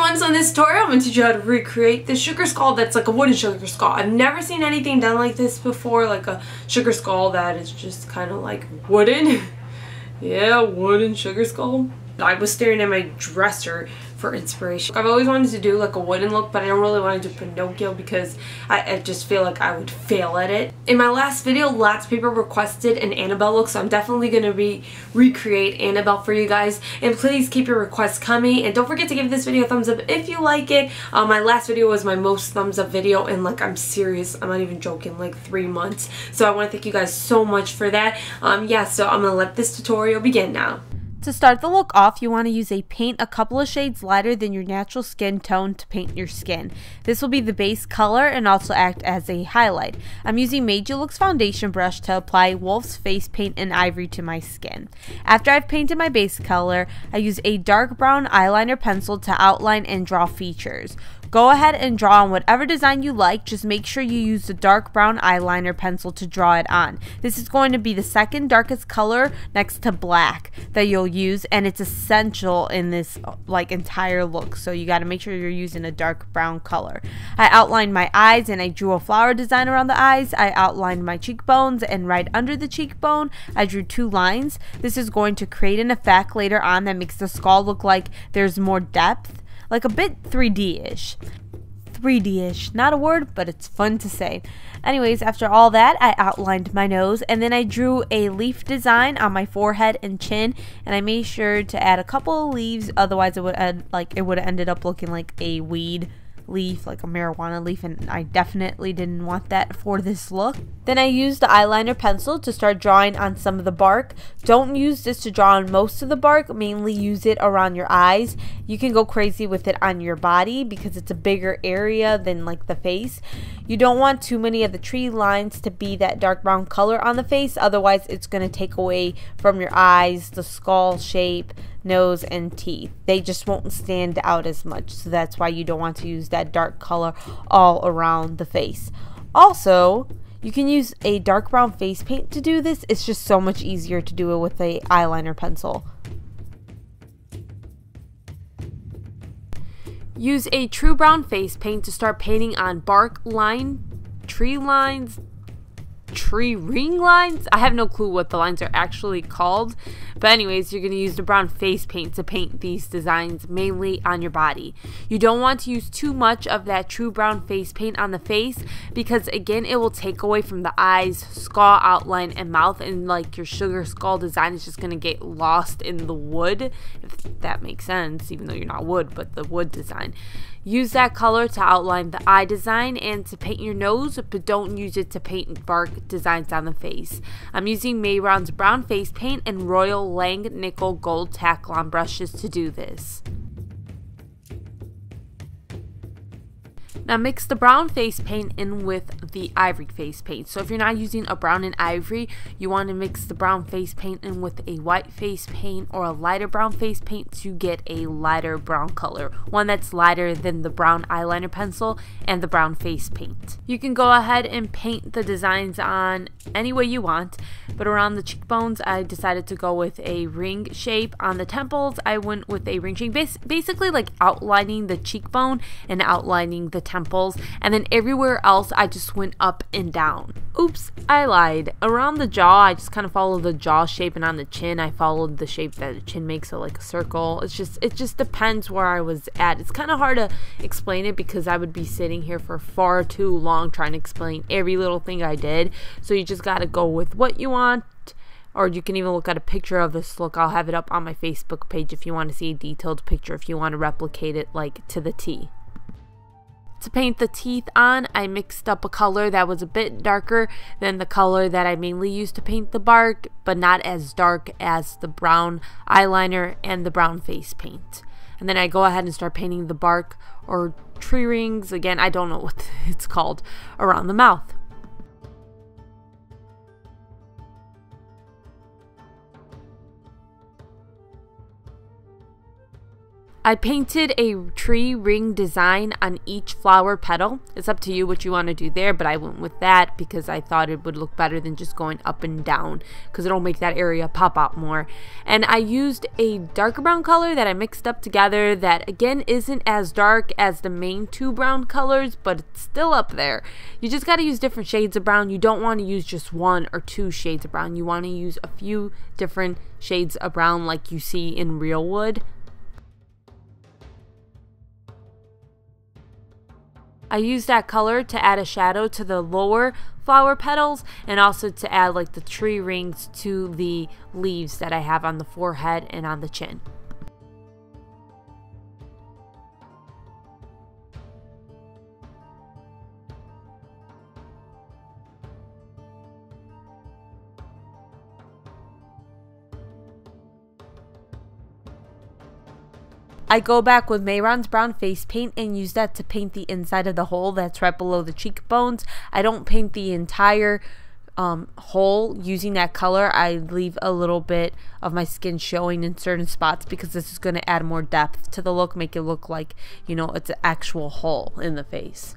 everyone, so in this tutorial I'm going to teach you how to recreate this sugar skull that's like a wooden sugar skull. I've never seen anything done like this before, like a sugar skull that is just kind of like wooden. Yeah, wooden sugar skull. I was staring at my dresser for inspiration. I've always wanted to do like a wooden look, but I don't really want to do Pinocchio because I just feel like I would fail at it. In my last video, lots of people requested an Annabelle look, so I'm definitely going to recreate Annabelle for you guys. And please keep your requests coming, and don't forget to give this video a thumbs up if you like it. My last video was my most thumbs up video, and like, I'm serious, I'm not even joking, like 3 months. So I want to thank you guys so much for that. Yeah, so I'm going to let this tutorial begin now. To start the look off, you want to use a paint a couple of shades lighter than your natural skin tone to paint your skin. This will be the base color and also act as a highlight. I'm using Made You Look's foundation brush to apply Wolf's face paint and Ivory to my skin. After I've painted my base color, I use a dark brown eyeliner pencil to outline and draw features. Go ahead and draw on whatever design you like, just make sure you use the dark brown eyeliner pencil to draw it on. This is going to be the second darkest color next to black that you'll use, and it's essential in this like entire look, so you got to make sure you're using a dark brown color. I outlined my eyes and I drew a flower design around the eyes. I outlined my cheekbones, and right under the cheekbone I drew 2 lines. This is going to create an effect later on that makes the skull look like there's more depth, like a bit 3D-ish. 3D-ish, not a word, but it's fun to say. Anyways, after all that, I outlined my nose, and then I drew a leaf design on my forehead and chin, and I made sure to add a couple of leaves, otherwise it would have ended up looking like a weed leaf, like a marijuana leaf, and I definitely didn't want that for this look. Then I used the eyeliner pencil to start drawing on some of the bark. Don't use this to draw on most of the bark, mainly use it around your eyes. You can go crazy with it on your body because it's a bigger area than like the face. You don't want too many of the tree lines to be that dark brown color on the face, otherwise it's going to take away from your eyes, the skull shape, nose, and teeth. They just won't stand out as much, so that's why you don't want to use that dark color all around the face. Also, you can use a dark brown face paint to do this. It's just so much easier to do it with a eyeliner pencil. Use a true brown face paint to start painting on bark line, tree lines, tree ring lines. I have no clue what the lines are actually called, but anyways, you're going to use the brown face paint to paint these designs mainly on your body. You don't want to use too much of that true brown face paint on the face because again, it will take away from the eyes, skull outline, and mouth, and like your sugar skull design is just going to get lost in the wood, if that makes sense, even though you're not wood, but the wood design. Use that color to outline the eye design and to paint your nose, but don't use it to paint bark designs on the face. I'm using Mehron's brown face paint and Royal Lang Nickel Gold Taklon brushes to do this. Now mix the brown face paint in with the ivory face paint. So if you're not using a brown and ivory, you want to mix the brown face paint in with a white face paint or a lighter brown face paint to get a lighter brown color. One that's lighter than the brown eyeliner pencil and the brown face paint. You can go ahead and paint the designs on any way you want, but around the cheekbones I decided to go with a ring shape. On the temples I went with a ring shape, basically like outlining the cheekbone and outlining the temples, and then everywhere else I just went up and down. Oops, I lied. Around the jaw I just kind of followed the jaw shape, and on the chin I followed the shape that the chin makes, so like a circle. It just depends where I was at. It's kind of hard to explain it because I would be sitting here for far too long trying to explain every little thing I did, so you just gotta go with what you want. Or you can even look at a picture of this look. I'll have it up on my Facebook page if you want to see a detailed picture, if you want to replicate it like to the T. To paint the teeth on, I mixed up a color that was a bit darker than the color that I mainly used to paint the bark, but not as dark as the brown eyeliner and the brown face paint. And then I go ahead and start painting the bark or tree rings, again, I don't know what it's called, around the mouth. I painted a tree ring design on each flower petal. It's up to you what you want to do there, but I went with that because I thought it would look better than just going up and down, because it'll make that area pop out more. And I used a darker brown color that I mixed up together that again isn't as dark as the main two brown colors, but it's still up there. You just got to use different shades of brown. You don't want to use just one or two shades of brown. You want to use a few different shades of brown like you see in real wood. I used that color to add a shadow to the lower flower petals and also to add like the tree rings to the leaves that I have on the forehead and on the chin. I go back with Mehron's brown face paint and use that to paint the inside of the hole that's right below the cheekbones. I don't paint the entire hole using that color. I leave a little bit of my skin showing in certain spots because this is going to add more depth to the look, make it look like, you know, it's an actual hole in the face.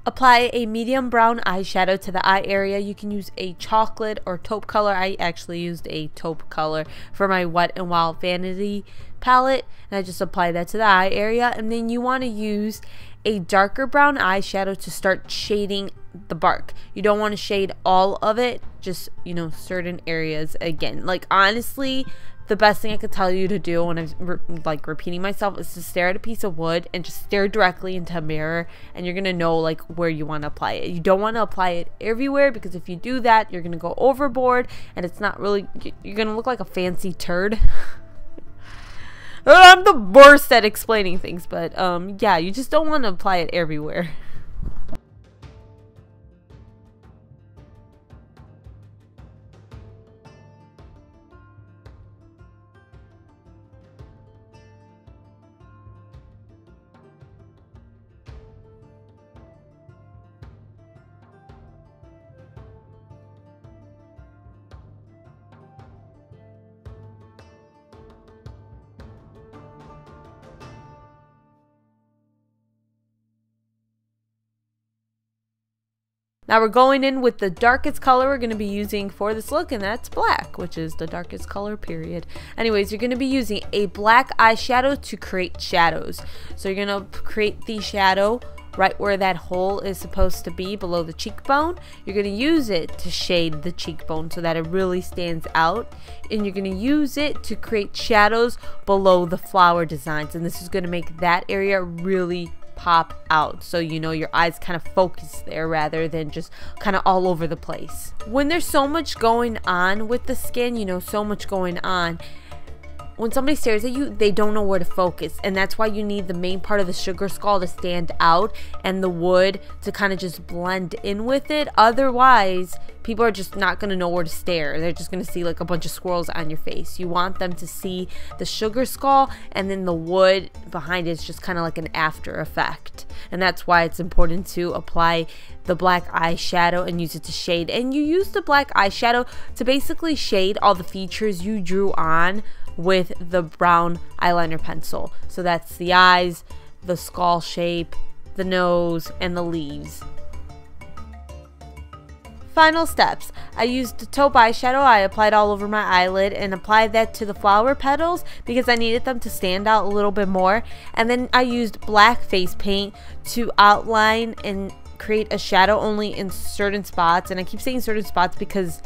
Apply a medium brown eyeshadow to the eye area. You can use a chocolate or taupe color. I actually used a taupe color for my Wet n Wild Vanity palette, and I just applied that to the eye area. And then you want to use a darker brown eyeshadow to start shading the bark. You don't want to shade all of it, just, you know, certain areas. Again, like honestly, the best thing I could tell you to do when I'm like repeating myself is to stare at a piece of wood and just stare directly into a mirror, and you're gonna know like where you want to apply it. You don't want to apply it everywhere, because if you do that, you're gonna go overboard and it's not really, you're gonna look like a fancy turd. I'm the worst at explaining things, but yeah, you just don't want to apply it everywhere. Now we're going in with the darkest color we're going to be using for this look, and that's black, which is the darkest color, period. Anyways, you're going to be using a black eyeshadow to create shadows. So you're going to create the shadow right where that hole is supposed to be, below the cheekbone. You're going to use it to shade the cheekbone so that it really stands out. And you're going to use it to create shadows below the flower designs. And this is going to make that area really pop out, so you know your eyes kind of focus there rather than just kind of all over the place. When there's so much going on with the skin, you know, so much going on, when somebody stares at you, they don't know where to focus, and that's why you need the main part of the sugar skull to stand out and the wood to kind of just blend in with it. Otherwise, people are just not going to know where to stare. They're just going to see like a bunch of squirrels on your face. You want them to see the sugar skull, and then the wood behind it is just kind of like an after effect. And that's why it's important to apply the black eyeshadow and use it to shade. And you use the black eyeshadow to basically shade all the features you drew on with the brown eyeliner pencil. So that's the eyes, the skull shape, the nose, and the leaves. Final steps. I used the taupe eyeshadow. I applied all over my eyelid and applied that to the flower petals because I needed them to stand out a little bit more. And then I used black face paint to outline and create a shadow only in certain spots. And I keep saying certain spots because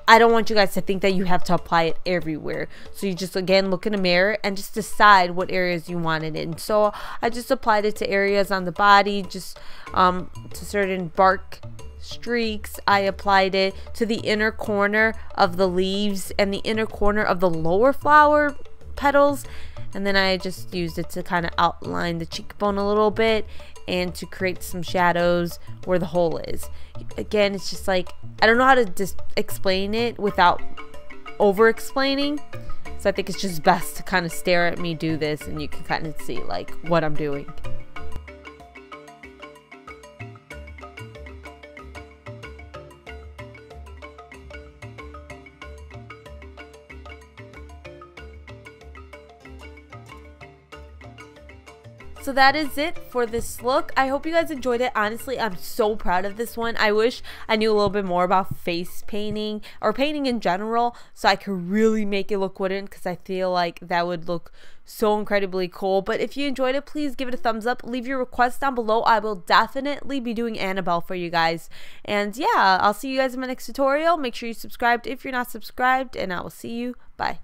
I don't want you guys to think that you have to apply it everywhere. So you just, again, look in a mirror and just decide what areas you want it in. So I just applied it to areas on the body, just to certain bark streaks. I applied it to the inner corner of the leaves and the inner corner of the lower flower petals. And then I just used it to kind of outline the cheekbone a little bit and to create some shadows where the hole is. Again, it's just like, I don't know how to just explain it without over explaining, so I think it's just best to kind of stare at me do this and you can kind of see like what I'm doing. so that is it for this look. I hope you guys enjoyed it. Honestly, I'm so proud of this one. I wish I knew a little bit more about face painting or painting in general so I could really make it look wooden, because I feel like that would look so incredibly cool. But if you enjoyed it, please give it a thumbs up. Leave your requests down below. I will definitely be doing Annabelle for you guys. And yeah, I'll see you guys in my next tutorial. Make sure you subscribed if you're not subscribed, and I will see you. Bye.